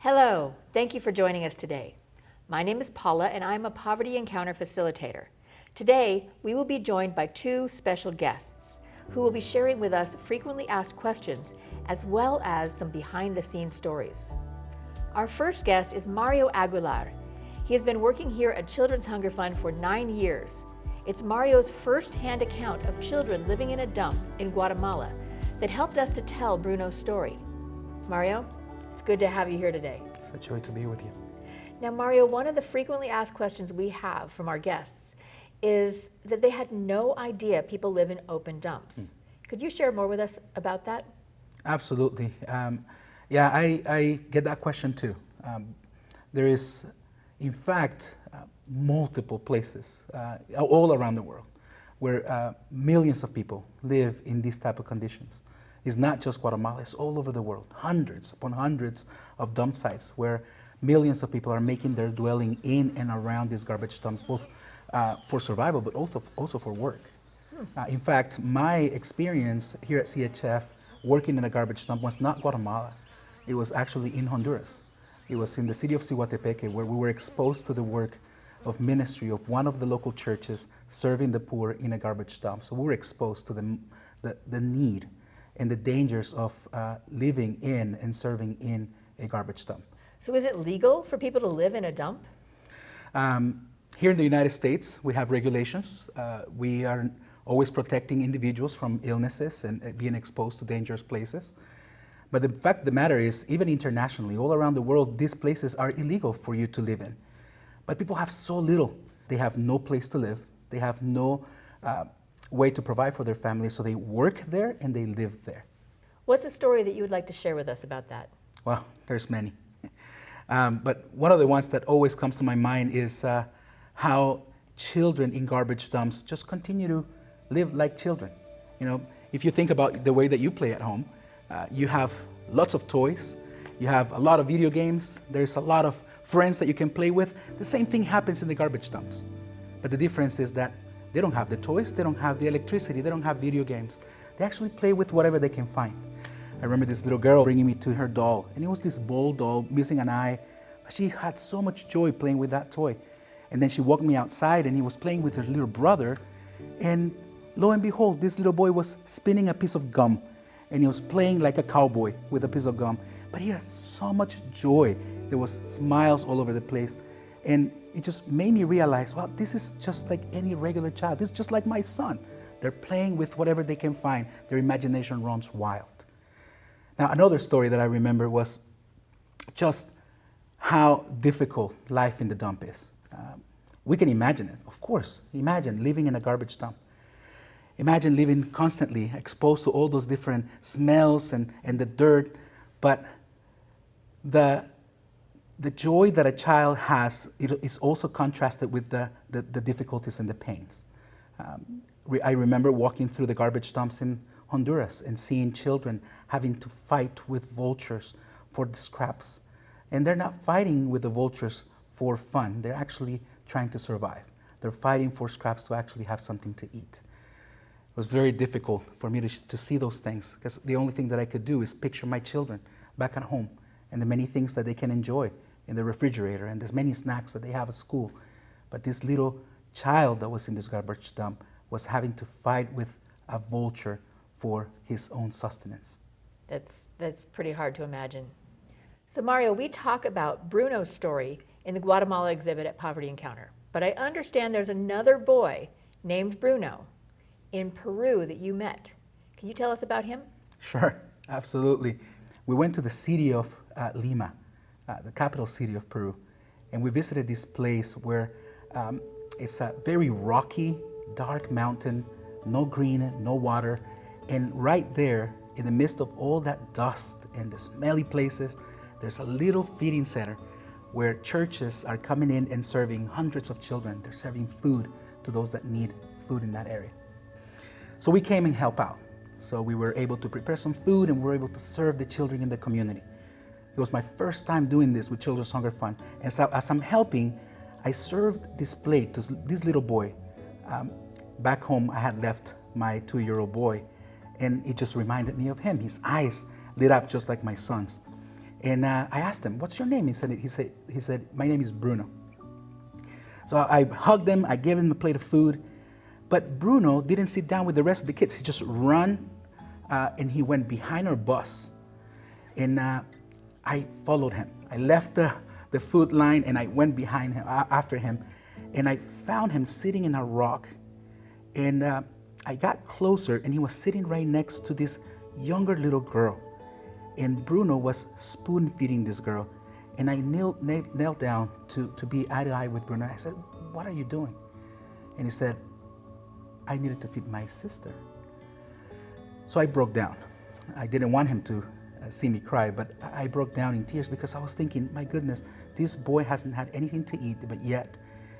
Hello, thank you for joining us today. My name is Paula and I'm a Poverty Encounter Facilitator. Today, we will be joined by two special guests who will be sharing with us frequently asked questions as well as some behind-the-scenes stories. Our first guest is Mario Aguilar. He has been working here at Children's Hunger Fund for 9 years. It's Mario's first-hand account of children living in a dump in Guatemala that helped us to tell Bruno's story. Mario, it's good to have you here today. It's a joy to be with you. Now, Mario, one of the frequently asked questions we have from our guests is that they had no idea people live in open dumps. Could you share more with us about that? Absolutely. I get that question too. There is, in fact, multiple places all around the world where millions of people live in these type of conditions. It's not just Guatemala, it's all over the world. Hundreds upon hundreds of dump sites where millions of people are making their dwelling in and around these garbage dumps, both for survival, but also for work. In fact, my experience here at CHF working in a garbage dump was not Guatemala. It was actually in Honduras. It was in the city of Siguatepeque where we were exposed to the work of ministry of one of the local churches serving the poor in a garbage dump. So we were exposed to the need and the dangers of living in and serving in a garbage dump. So is it legal for people to live in a dump? Here in the United States, we have regulations. We are always protecting individuals from illnesses and being exposed to dangerous places. But the fact of the matter is, even internationally, all around the world, these places are illegal for you to live in. But people have so little. They have no place to live. They have no way to provide for their families, so they work there and they live there. What's a story that you would like to share with us about that? Well, there's many. But one of the ones that always comes to my mind is how children in garbage dumps just continue to live like children. You know, if you think about the way that you play at home, you have lots of toys, you have a lot of video games, there's a lot of friends that you can play with. The same thing happens in the garbage dumps. But the difference is that they don't have the toys, they don't have the electricity, they don't have video games. They actually play with whatever they can find. I remember this little girl bringing me to her doll, and it was this bold doll missing an eye. She had so much joy playing with that toy. And then she walked me outside and he was playing with her little brother, and lo and behold, this little boy was spinning a piece of gum, and he was playing like a cowboy with a piece of gum. But he has so much joy. There was smiles all over the place. And it just made me realize, well, this is just like any regular child. This is just like my son. They're playing with whatever they can find. Their imagination runs wild. Now, another story that I remember was just how difficult life in the dump is. We can imagine it, of course. Imagine living in a garbage dump. Imagine living constantly exposed to all those different smells and the dirt. But the joy that a child has is also contrasted with the difficulties and the pains. I remember walking through the garbage dumps in Honduras and seeing children having to fight with vultures for the scraps. And they're not fighting with the vultures for fun. They're actually trying to survive. They're fighting for scraps to actually have something to eat. It was very difficult for me to see those things, because the only thing that I could do is picture my children back at home and the many things that they can enjoy in the refrigerator and there's many snacks that they have at school. But this little child that was in this garbage dump was having to fight with a vulture for his own sustenance. That's pretty hard to imagine. So Mario, we talk about Bruno's story in the Guatemala exhibit at Poverty Encounter, but I understand there's another boy named Bruno in Peru that you met. Can you tell us about him? Sure, absolutely. We went to the city of Lima, the capital city of Peru, and we visited this place where it's a very rocky, dark mountain, no green, no water, and right there, in the midst of all that dust and the smelly places, there's a little feeding center where churches are coming in and serving hundreds of children. They're serving food to those that need food in that area. So we came and helped out. So we were able to prepare some food and we were able to serve the children in the community. It was my first time doing this with Children's Hunger Fund. And so as I'm helping, I served this plate to this little boy. Back home, I had left my 2-year-old boy, and it just reminded me of him. His eyes lit up just like my son's. And I asked him, "What's your name?" He said, "My name is Bruno." So I hugged him, I gave him a plate of food, but Bruno didn't sit down with the rest of the kids. He just ran and he went behind our bus. And I followed him. I left the food line and I went behind him, after him, and I found him sitting in a rock. And I got closer and he was sitting right next to this younger little girl. And Bruno was spoon feeding this girl. And I knelt down to be eye to eye with Bruno. I said, "What are you doing?" And he said, "I needed to feed my sister." So I broke down. I didn't want him to see me cry, but I broke down in tears because I was thinking, my goodness, this boy hasn't had anything to eat, but yet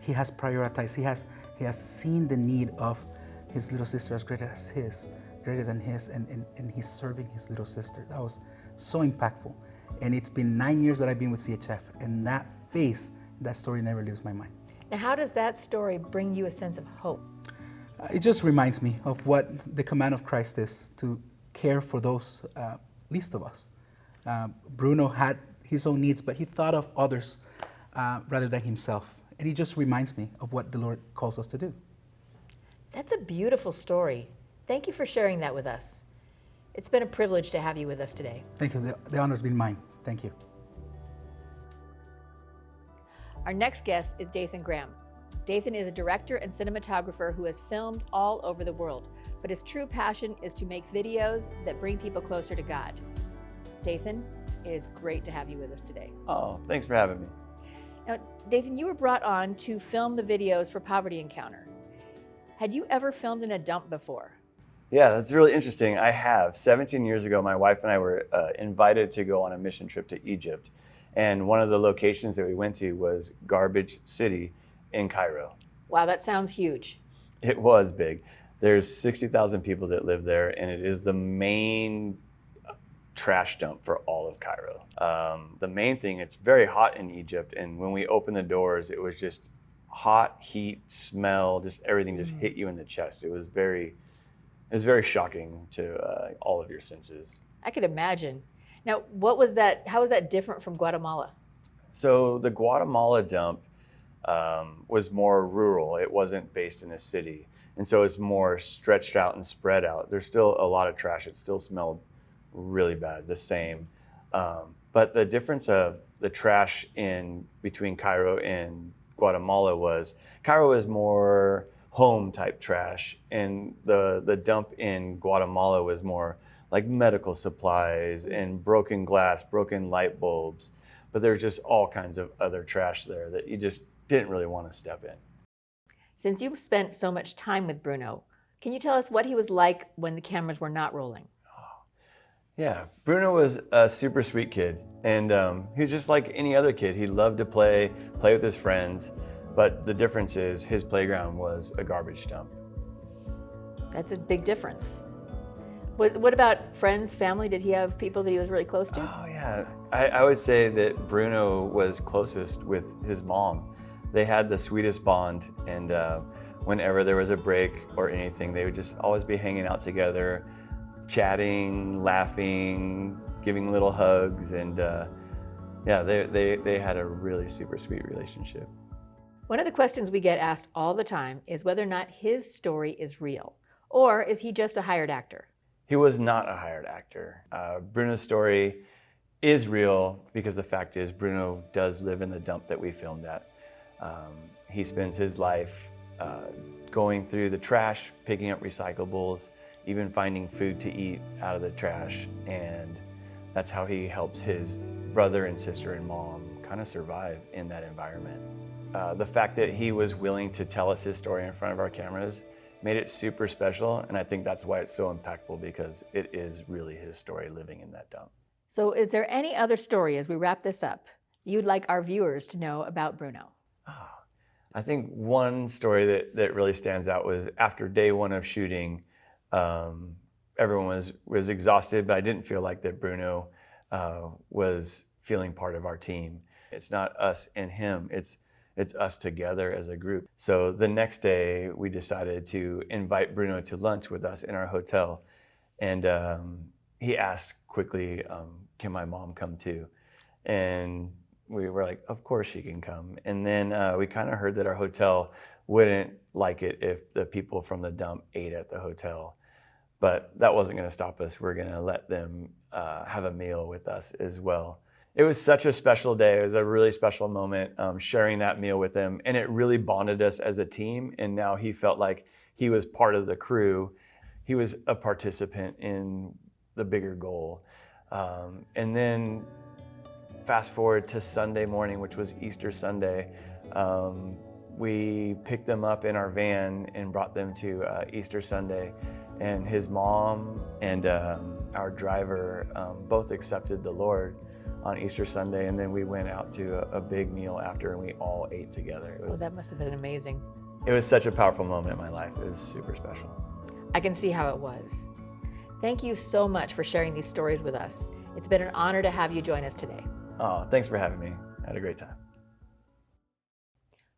he has prioritized. He has seen the need of his little sister as greater than his, and he's serving his little sister. That was so impactful. And it's been 9 years that I've been with CHF, and that story never leaves my mind. Now, how does that story bring you a sense of hope? It just reminds me of what the command of Christ is, to care for those least of us. Bruno had his own needs, but he thought of others rather than himself. And it just reminds me of what the Lord calls us to do. That's a beautiful story. Thank you for sharing that with us. It's been a privilege to have you with us today. Thank you. The honor's been mine. Thank you. Our next guest is Dathan Graham. Dathan is a director and cinematographer who has filmed all over the world, but his true passion is to make videos that bring people closer to God. Dathan, it is great to have you with us today. Oh, thanks for having me. Now, Dathan, you were brought on to film the videos for Poverty Encounter. Had you ever filmed in a dump before? Yeah, that's really interesting. I have. 17 years ago, my wife and I were invited to go on a mission trip to Egypt. And one of the locations that we went to was Garbage City in Cairo. Wow, that sounds huge. It was big. There's 60,000 people that live there, and it is the main trash dump for all of Cairo. The main thing, it's very hot in Egypt, and when we opened the doors, it was just hot, heat, smell, just everything just hit you in the chest. It was very shocking to all of your senses. I could imagine. Now, how was that different from Guatemala? So the Guatemala dump was more rural. It wasn't based in a city. And so it's more stretched out and spread out. There's still a lot of trash. It still smelled really bad, the same. But the difference of the trash between Cairo and Guatemala was Cairo is more home type trash, and the dump in Guatemala was more like medical supplies and broken glass, broken light bulbs. But there's just all kinds of other trash there that you just didn't really want to step in. Since you've spent so much time with Bruno, can you tell us what he was like when the cameras were not rolling? Yeah, Bruno was a super sweet kid, and he was just like any other kid. He loved to play with his friends, but the difference is his playground was a garbage dump. That's a big difference. What about friends, family? Did he have people that he was really close to? Oh yeah, I would say that Bruno was closest with his mom. They had the sweetest bond, and whenever there was a break or anything, they would just always be hanging out together, chatting, laughing, giving little hugs, and yeah, they had a really super sweet relationship. One of the questions we get asked all the time is whether or not his story is real, or is he just a hired actor? He was not a hired actor. Bruno's story is real because the fact is Bruno does live in the dump that we filmed at. He spends his life going through the trash, picking up recyclables, even finding food to eat out of the trash, and that's how he helps his brother and sister and mom kind of survive in that environment. The fact that he was willing to tell us his story in front of our cameras made it super special, and I think that's why it's so impactful, because it is really his story living in that dump. So is there any other story, as we wrap this up, you'd like our viewers to know about Bruno? I think one story that really stands out was after day one of shooting, everyone was exhausted, but I didn't feel like that Bruno was feeling part of our team. It's not us and him, it's us together as a group. So the next day we decided to invite Bruno to lunch with us in our hotel. And he asked quickly, can my mom come too? And we were like, of course she can come. And then we kind of heard that our hotel wouldn't like it if the people from the dump ate at the hotel. But that wasn't going to stop us. We're going to let them have a meal with us as well. It was such a special day. It was a really special moment sharing that meal with them. And it really bonded us as a team. And now he felt like he was part of the crew. He was a participant in the bigger goal. And then fast forward to Sunday morning, which was Easter Sunday. We picked them up in our van and brought them to Easter Sunday. And his mom and our driver both accepted the Lord on Easter Sunday. And then we went out to a big meal after, and we all ate together. Oh, that must have been amazing. It was such a powerful moment in my life. It was super special. I can see how it was. Thank you so much for sharing these stories with us. It's been an honor to have you join us today. Oh, thanks for having me. I had a great time.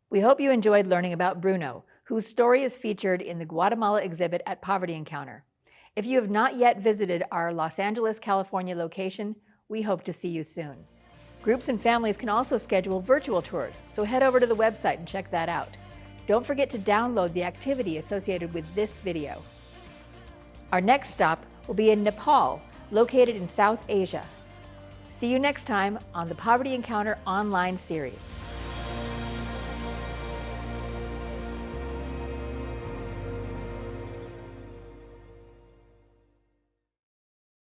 We hope you enjoyed learning about Bruno, whose story is featured in the Guatemala exhibit at Poverty Encounter. If you have not yet visited our Los Angeles, California location, we hope to see you soon. Groups and families can also schedule virtual tours, so head over to the website and check that out. Don't forget to download the activity associated with this video. Our next stop will be in Nepal, located in South Asia. See you next time on the Poverty Encounter online series.